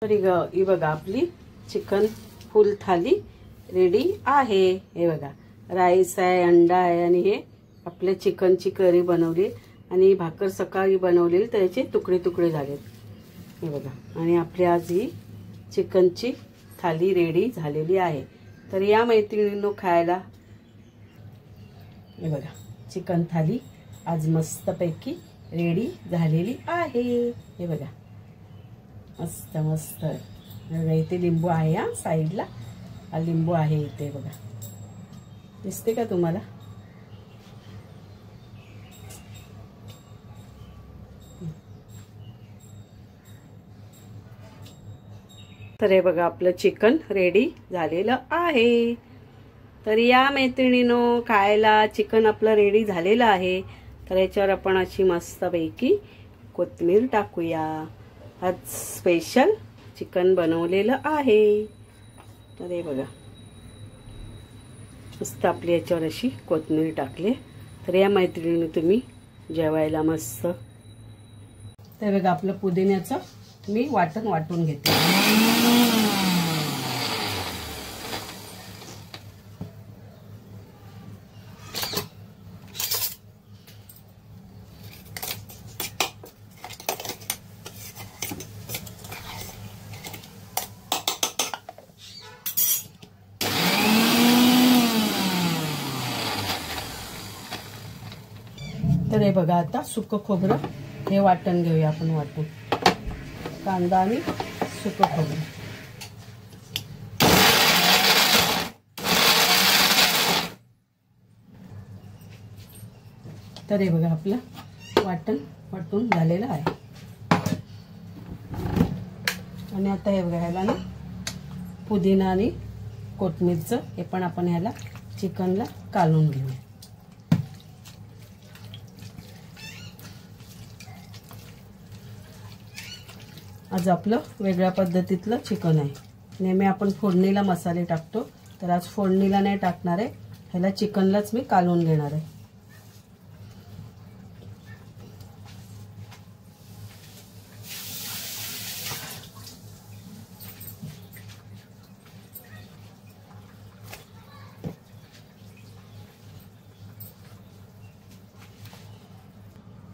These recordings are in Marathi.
तर ही बघा आपली चिकन फुल थाली रेडी आहे। हे बघा राईस आहे, अंडा आहे आणि हे आपले चिकनची करी बनवली आणि भाकर सकाळी बनवलेली त्याचे तुकडे तुकडे झालेत। हे बघा आणि आपली आज ही चिकनची थाली रेडी झालेली आहे। तर या मैत्रिणींनो खायला हे बघा चिकन थाली आज मस्तपैकी रेडी झालेली आहे। हे बघा मस्त मस्त इथे लिंबू आहे, हा साईडला लिंबू आहे इथे बघा, दिसते का तुम्हाला? तर हे बघा आपलं चिकन रेडी झालेलं आहे। तर या मैत्रिणींनो खायला चिकन आपलं रेडी झालेलं आहे। तर याच्यावर आपण अशी मस्तपैकी कोथिंबीर टाकूया। आज स्पेशल चिकन बनवलेलं आहे। तर हे बघा मस्त आपली याच्यावर अशी कोथिंबीर टाकले। तर या मैत्रिणींनो तुम्ही जेवायला मस्त। तर बघा आपलं पुदिन्याचं मी वाटून घेते। तर हे बघा आता सुकं खोबरं हे वाटण घेऊया आपण, वाटून कांदा आणि सुकं खोबरं। तर हे बघा आपलं वाटून झालेलं आहे। आणि आता हे बघा ह्याला ना पुदिना आणि कोथिंबीरचं हे पण आपण ह्याला चिकनला कालून घेऊया। आज आपलं वेगळ्या पद्धतीतलं चिकन आहे। नेहमी आपण फोडणीला मसाले टाकतो, तर आज फोडणीला नाही टाकणार आहे, ह्याला चिकनलाच मी कालवून घेणार आहे।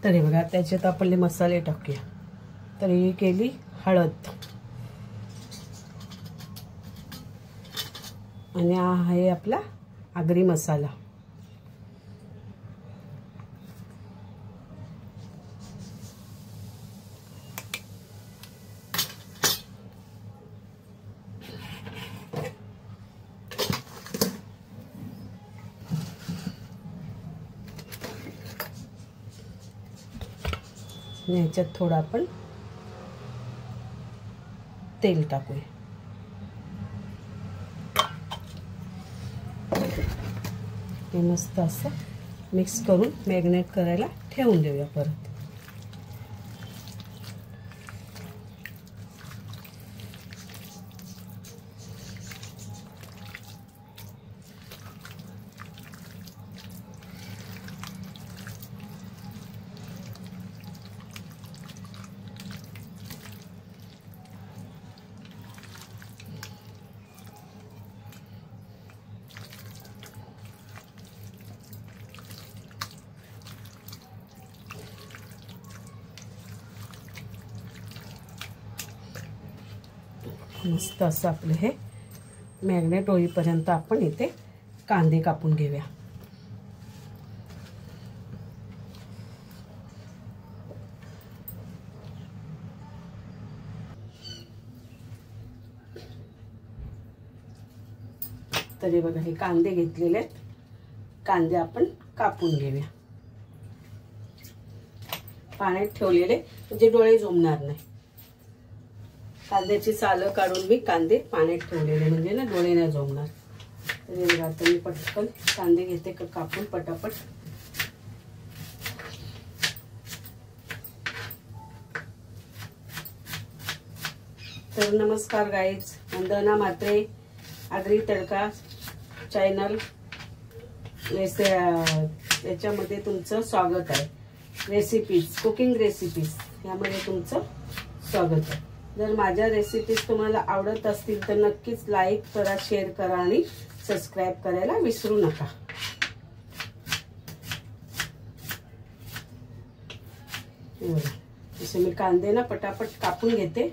तर हे बघा त्याच्यात आपले मसाले टाकूया। तर ही केली हळद आणि हा आहे आपला आगरी मसाला। ह्याच्यात थोडं आपण तेल टाकूया। हे मस्त असं मिक्स करून मॅरिनेट करायला ठेवून देऊया परत। मस्त असं आपलं हे मॅरिनेट होईपर्यंत आपण इथे कांदे कापून घेऊया। तरी बघा हे कांदे घेतलेले आहेत, कांदे आपण कापून घेऊया। पाण्यात ठेवलेले म्हणजे डोळे झोमणार नाही। कांद्याची सालं काढून मी कांदे पाण्यात ठेवलेले म्हणजे ना डोळे नाही झोमणार। तर आता मी पटकन कांदे घेते कापून पटापट। तर नमस्कार गाईज, वंदना म्हात्रे आगरी तडका चॅनल याच्यामध्ये तुमचं स्वागत आहे। रेसिपीज, कुकिंग रेसिपीज यामध्ये तुमचं स्वागत आहे। जर माझ्या रेसिपीज तुम्हाला आवडत असतील तर नक्कीच लाईक करा, शेअर करा आणि सबस्क्राईब करायला विसरू नका. जसे मी कांदे ना पटापट कापून घेते,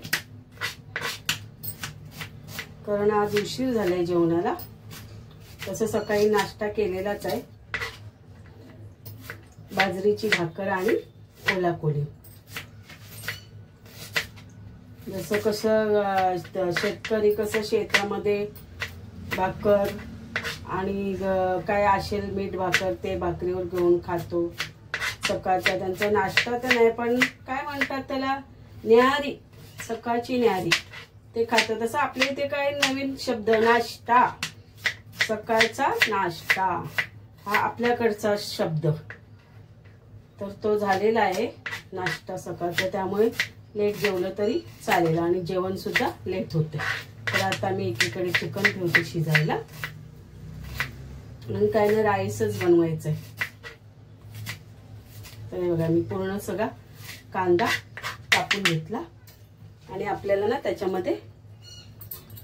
कारण आज उशीर झालाय जेवणाला. तसं सकाळी नाश्ता केलेलाच आहे, बाजरीची भाकर आणि ओला कोळी. जसं कसं शेतकरी कसं शेतामध्ये भाकर आणि काय असेल मीठ भाकर ते भाकरीवर घेऊन खातो सकाळचा. त्यांचा नाश्ता तर नाही पण काय म्हणतात त्याला, न्याहारी, सकाळची न्याहारी ते खातात. तसं आपल्या इथे काय नवीन शब्द, नाश्ता, सकाळचा नाश्ता हा आपल्याकडचा शब्द. तर तो झालेला आहे नाश्ता सकाळचा, त्यामुळे लेट जेवलं तरी चालेल आणि जेवण सुद्धा लेट होते. तर आता मी एकीकडे चिकन ठेवते शिजायला आणि काय ना राईसच बनवायचं आहे. तर हे बघा मी पूर्ण सगळा कांदा कापून घेतला आणि आपल्याला ना त्याच्यामध्ये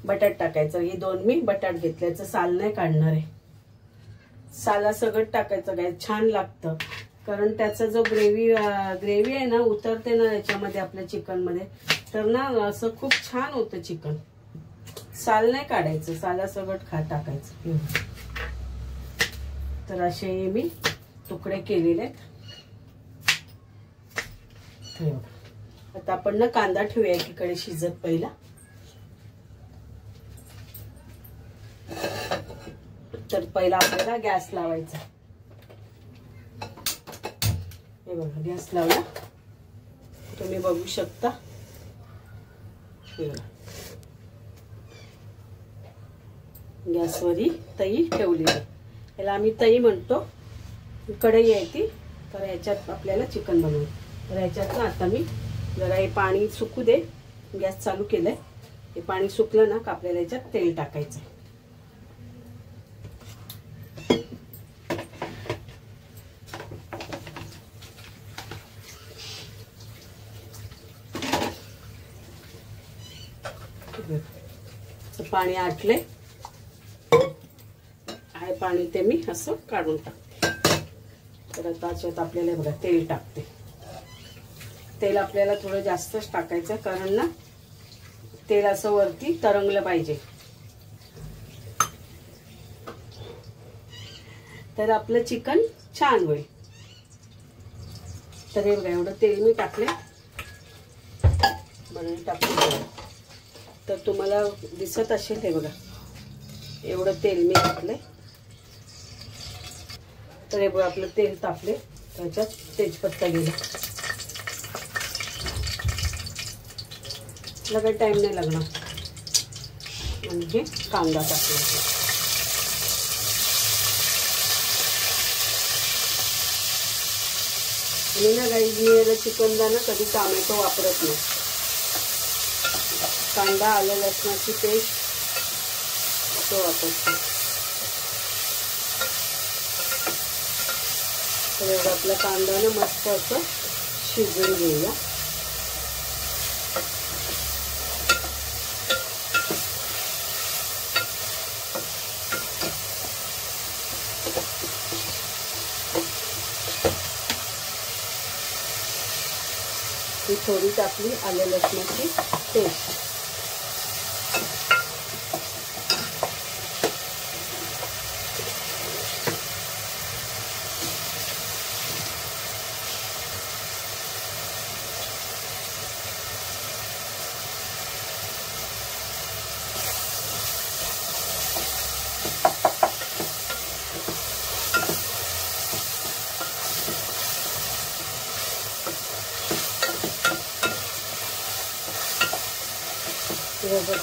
बटाट टाकायचं. हे 2 मी बटाट घेतल्याचं साल नाही काढणार आहे, साला सगळं टाकायचं. काय छान लागतं, कारण त्याचा जो ग्रेव्ही आहे ना उतरते ना याच्यामध्ये आपल्या चिकन मध्ये, तर ना असं खूप छान होतं चिकन. साल नाही काढायचं, साला सगळं टाकायचं. तर असे मी तुकडे केलेले आहेत. आता आपण ना कांदा ठेवूया एकीकडे शिजत पहिला. तर पहिला आपल्याला गॅस लावायचा. हे बघा गॅस लावला, तुम्ही बघू शकता. गॅसवर ही तई ठेवली आहे, याला आम्ही तई म्हणतो. कढई आहे ती, तर याच्यात आपल्याला चिकन बनवू. तर याच्यात ना आता मी जरा हे पाणी सुकू दे, गॅस चालू केलंय. हे पाणी सुकलं ना का आपल्याला याच्यात तेल टाकायचं. पाणी आटले आहे, पाणी ते मी असं काढून टाकते. तर आता याच्यात आपल्याला बघा तेल टाकते. तेल आपल्याला थोडं जास्तच टाकायचं, कारण ना तेल असं वरती तरंगलं पाहिजे. तर आपलं चिकन छान होईल. तर हे बघा एवढं तेल मी टाकले, म्हणून टाकले. तर तुम्हाला दिसत असेल हे बघा एवढं तेल मी टाकले. तर हे बघा आपलं तेल तापले, त्याच्यात तेजपत्ता गेला. त्याला काही टाइम नाही लागणार. म्हणजे कांदा टाकला. आणि ना गाईज मी याला चिकनला ना कधी टोमॅटो वापरत नाही. कांदा आलं लसणाची पेस्ट तो वापरतो. तर एवढं आपला कांदा ना मस्त असं शिजवून घेऊया. ही थोडी टाकली आलं लसणाची पेस्ट.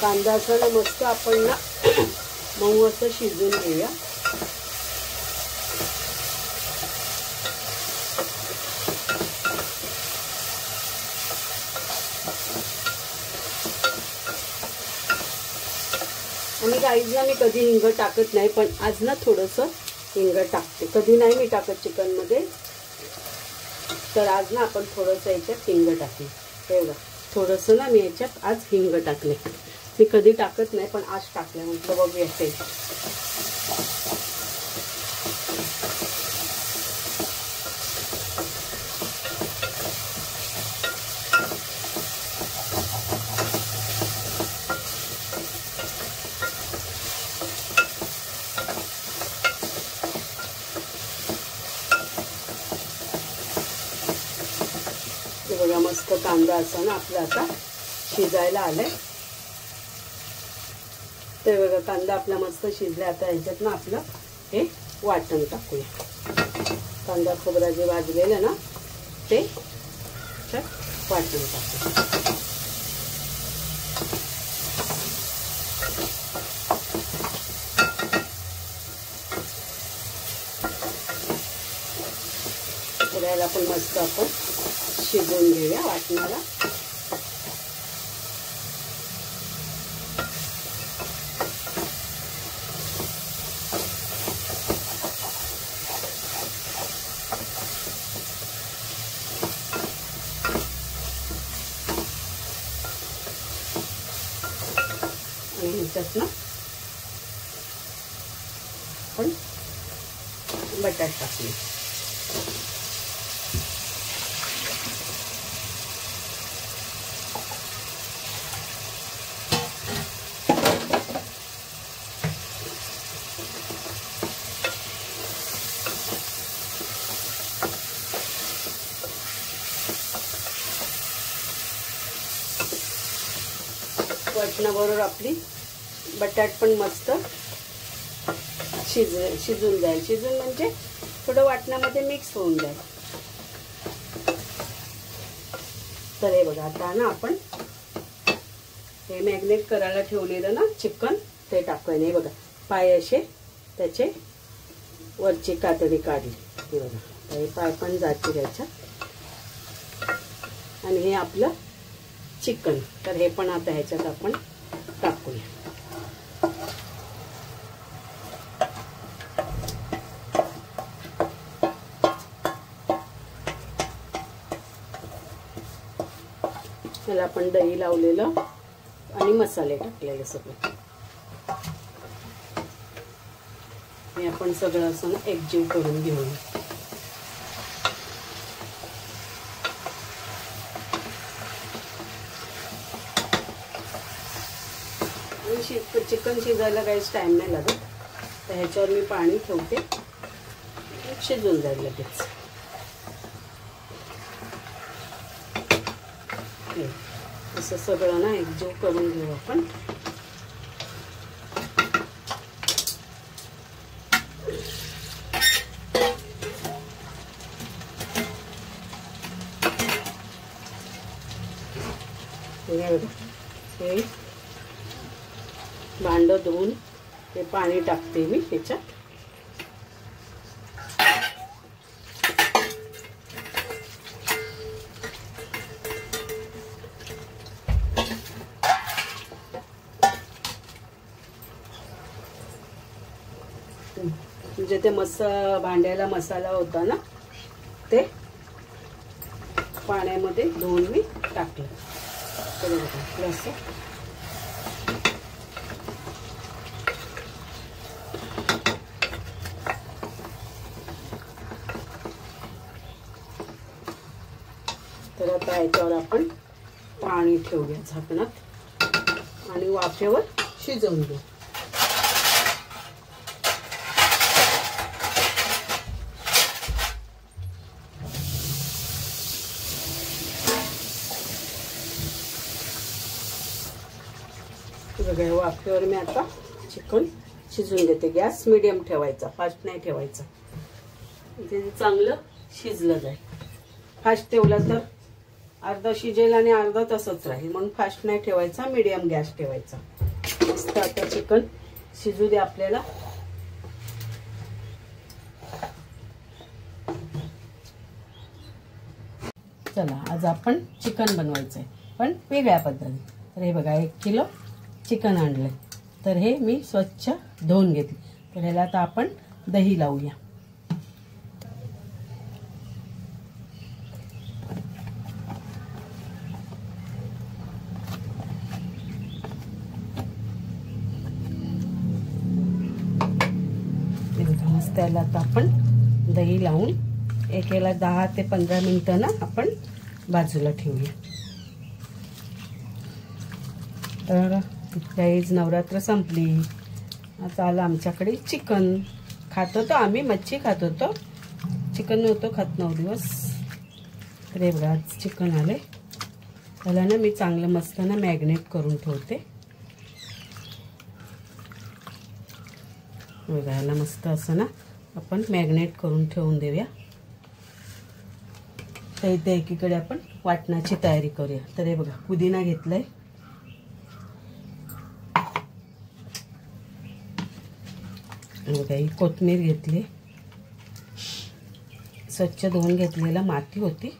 कांदा असं ना मस्त आपण ना मऊ असं शिजवून घेऊया. आणि गाईज ना मी कधी हिंग टाकत नाही, पण आज ना थोडंसं हिंग टाकते. कधी नाही मी टाकत चिकन मध्ये, तर आज ना आपण थोडंसं याच्यात हिंग टाकू. एवढं थोडंसं ना मी याच्यात आज हिंग टाकले. मी कधी टाकत नाही, पण आज टाकलं म्हटलं बघूया ते. बघा मस्त कांदा असा ना आपला आता शिजायला आलाय. ते बघा कांदा आपला मस्त शिजला. आता ह्याच्यात ना आपलं हे वाटण टाकूया. कांदा खोबरा जे भाजलेलं ना ते वाटण टाकूया. थोड्याला पण मस्त आपण शिजवून घेऊया वाटणाला. आणि ह्याच्यात ना आपण बटाटा टाकूया. वाटणाबरोबर आपली बटाट पण मस्त शिजून जाईल. शिजून म्हणजे थोडं वाटणामध्ये मिक्स होऊन जाईल. तर हे बघा आता ना आपण हे मॅग्नेट करायला ठेवलेलं ना चिकन ते टाकूया. हे बघा पाय असे त्याचे वरची कातडी काढली. हे बघा हे पाय पण जातील याच्यात. आणि हे आपलं चिकन. तर हे पण आता ह्याच्यात आपण टाकूया. त्याला आपण दही लावलेलं आणि मसाले टाकलेले सगळे. हे आपण सगळं असं एकजीव करून घेऊया. चिकन शिजायला काहीच टाइम नाही लागत. तर ह्याच्यावर मी पाणी ठेवते, शिजून जाईल लगेच. असं सगळं ना एकजीव करून घेऊ आपण. हे भांड धुवून ते पाणी टाकते मी त्याच्यात. म्हणजे ते भांड्याला मसाला होता ना ते पाण्यामध्ये धुवून मी टाकलं. असं तर आता याच्यावर आपण पाणी ठेवूया झाकणात आणि वाफेवर शिजवून घेऊ. बघा वाफेवर मी आता चिकन शिजवून घेते. गॅस मीडियम ठेवायचा, फास्ट नाही ठेवायचा. ते चांगलं शिजलं जाईल. फास्ट ठेवला तर अर्धा शिजेल आणि अर्धा तसंच राहील. म्हणून फास्ट नाही ठेवायचा, मीडियम गॅस ठेवायचा. मस्त आता चिकन शिजू दे आपल्याला. चला आज आपण चिकन बनवायचं आहे, पण वेगळ्या पद्धतीने. तर हे बघा 1 किलो चिकन आणलंय. तर हे मी स्वच्छ धुवून घेतले. तर ह्याला आता आपण दही लावूया. त्याला आता आपण दही लावून एकेला 10 ते 15 मिनिटं ना आपण बाजूला ठेवूया. तर गाईज नवरात्र संपली. आता आलं आमच्याकडे चिकन. खात होतो आम्ही, मच्छी खात होतो, चिकन नव्हतं खात 9 दिवस. तर हे बघा आज चिकन आले. त्याला ना मी चांगलं मस्त ना मॅग्नेट करून ठेवते. बघा याला मस्त असं ना आपण मॅग्नेट करून ठेवून देऊया. तर इथे एकीकडे आपण वाटणाची तयारी करूया. तर हे बघा पुदिना घेतलाय, बघा ही कोथिंबीर घेतली, स्वच्छ धुवून घेतलेला माती होती.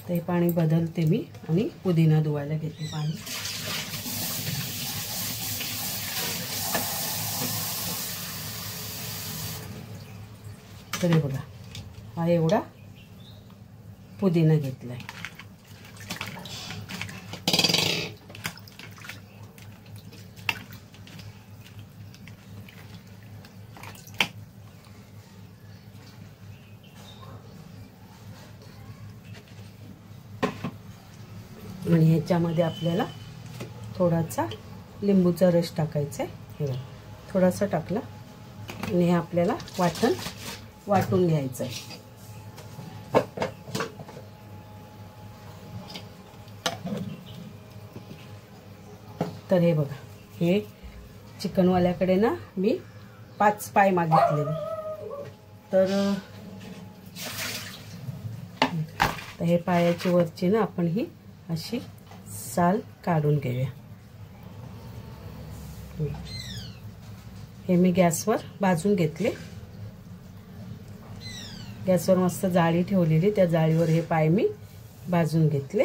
ते पाणी बदलते मी आणि पुदिना धुवायला घेते पाणी. तर हे बघा हा एवढा पुदिना घेतलाय. आणि ह्याच्यामध्ये आपल्याला थोडासा लिंबूचा रस टाकायचा आहे. हे बघा थोडासा टाकला आणि हे आपल्याला वाटून घ्यायचं आहे. तर हे बघा हे चिकनवाल्याकडे ना मी 5 पाय मागितलेले. तर हे पायाची वरची ना आपण ही अशी साल काढून घेऊया. हे मी गॅसवर भाजून घेतले. गॅसवर मस्त जाळी ठेवलेली, त्या जाळीवर हे पाय मी भाजून घेतले.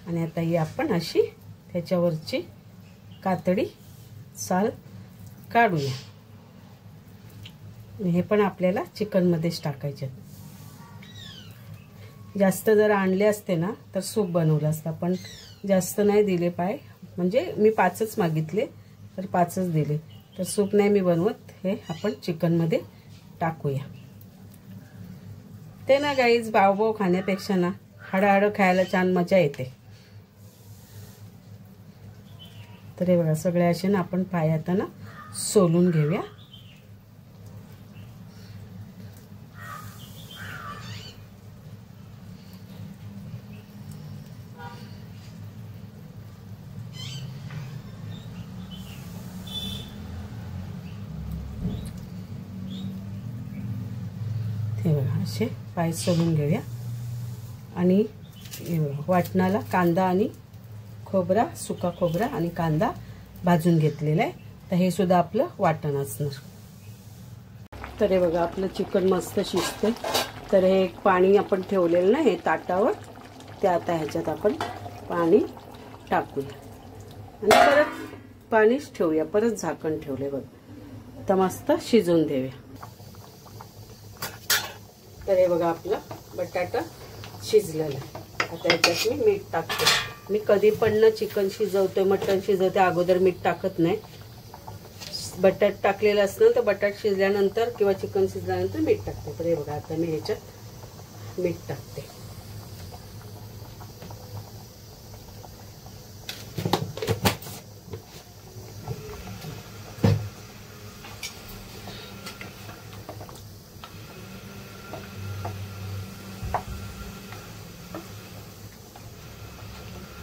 आणि आता ही आपण अशी त्याच्यावरची कातडी साल काढूया. हे पण आपल्याला चिकनमध्येच टाकायचे. जास्त जर आणले असते ना तर सूप बनवलं असतं, पण जास्त नाही दिले पाय, म्हणजे मी 5च मागितले तर 5च दिले. तर सूप नाही मी बनवत, हे आपण चिकनमध्ये टाकूया. ते ना गाईज बावबाव खाण्यापेक्षा ना हाडं खायला छान मजा येते. तर हे बघा सगळे असे ना आपण पाय आता ना सोलून घेऊया. हे बघा असे पाय सोलून घेऊया. आणि वाटणाला कांदा आणि खोबरा, सुका खोबरा आणि कांदा भाजून घेतलेला आहे. तर हे सुद्धा आपलं वाटण असणार. तर हे बघा आपलं चिकन मस्त शिजते. तर हे पाणी आपण ठेवलेलं ना हे ताटावर, ते आता ह्याच्यात आपण पाणी टाकूया आणि परत पाणीच ठेवूया. परत झाकण ठेवले बघ. आता मस्त शिजवून देऊया. तर हे बघा आपला बटाटा शिजलेला आहे. आता ह्याच्यात मी मीठ टाकते. मी कधी पण ना चिकन शिजवते, मटण शिजवते, अगोदर मीठ टाकत नाही. बटाट टाकलेलं असतं तर बटाट शिजल्यानंतर किंवा चिकन शिजल्यानंतर मीठ टाकते. तर हे बघा आता मी ह्याच्यात मीठ टाकते.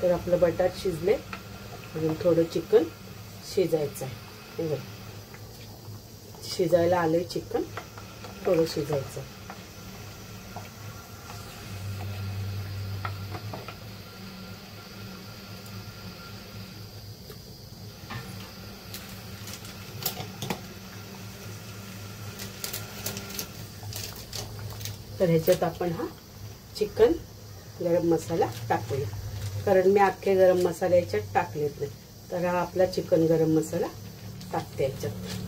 तर आपलं बटाट शिजले, अजून थोडं चिकन शिजायचं आहे. हे बघा शिजायला आले चिकन, थोडं शिजायचं. तर ह्याच्यात आपण हा चिकन गरम मसाला टाकूया. कारण मी अख्खे गरम मसाले याच्यात टाकलेत नाही. तर हा आपला चिकन गरम मसाला टाकते याच्यात.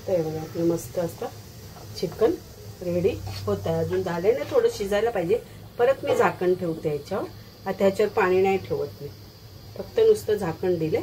तर बघा आपलं मस्त असतं चिकन रेडी होत आहे. अजून झाले ना, थोडं शिजायला पाहिजे. परत मी झाकण ठेवते याच्यावर. आता ह्याच्यावर पाणी नाही ठेवत मी, फक्त नुसतं झाकण दिले